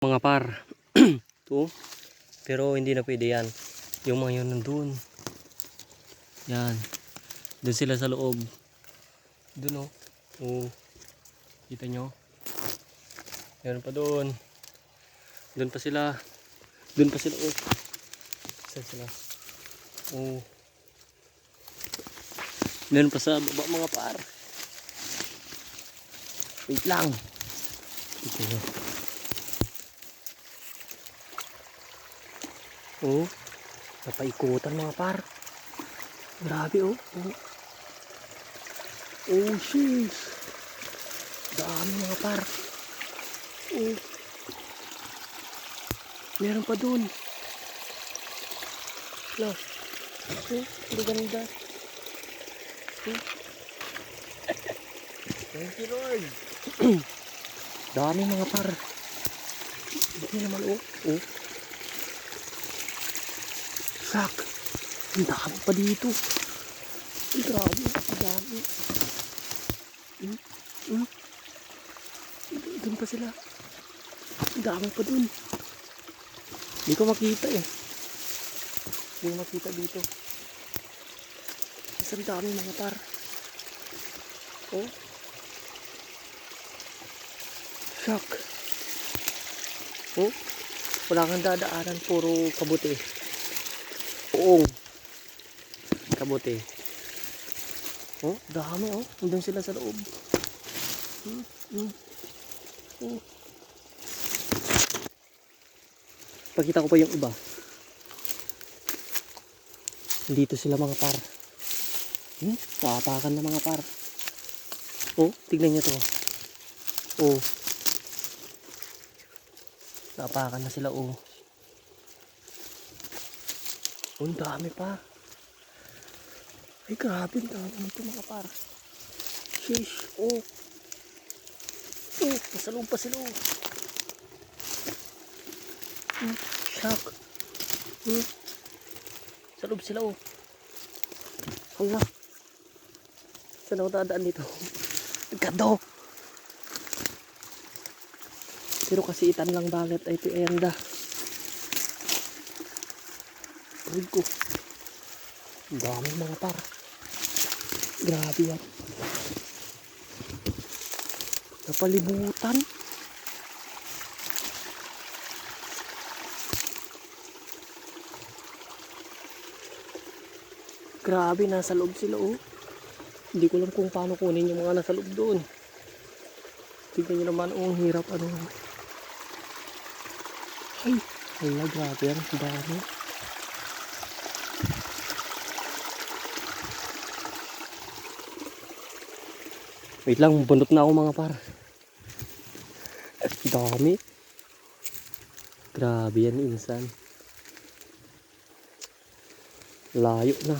Mga par. Ito. Pero hindi na pwede yan. Yung mga yun nandun. Yan. Doon sila sa loob. Doon oh. Oh. Kita nyo? Meron pa doon. Doon pa sila. Doon pa sila oh. Saan sila? Oh. Meron pa sa baba mga par. Wait lang. Ito nyo. Oh, napaikutan mga par. Grabe oh. Oh, oh sheesh. Dami mga par. Oh. Meron pa dun. Loh. Oh, hindi ganda. Oh. Thank you Lord. Dami mga par. Hindi naman oh. Oh. Sak. Ang dami pa dito. Ang grabe. Ang dami. Doon pa sila. Ang dami pa dun. Hindi ko makita eh. Hindi ko makita dito. Isang dami mga par. Oh. Sak. Oh. Wala kang dadaanan. Puro kabuti. Oong kabuti. Oh, dami oh. Nandun sila sa loob. Oh. Pakita ko pa yung iba. Dito sila mga par. Tatakan na mga par. Oh, tignan nyo to. Oh. Tatakan na sila oh. Oh, ang dami pa. Ay, grabe. Ang dami nito mga par. Sheesh. Oh. Oh, nasa loob pa sila. Oh. Shock. Sa loob sila. Oh. Hala. Saan ako dadaan dito? Gado. Pero kasi itan lang dagat ay pienda. Aray ko. Ang dami mga par. Grabe yan. Napalibutan. Grabe, nasa loob sila oh. Hindi ko alam kung paano kunin yung mga nasa loob doon. Tignan nyo naman oh, ang hirap ano. Ay, hala, grabe yan. Ang dami. Wait lang, bunot na ako mga par. Dami. Grabe yan, insan. Layo na.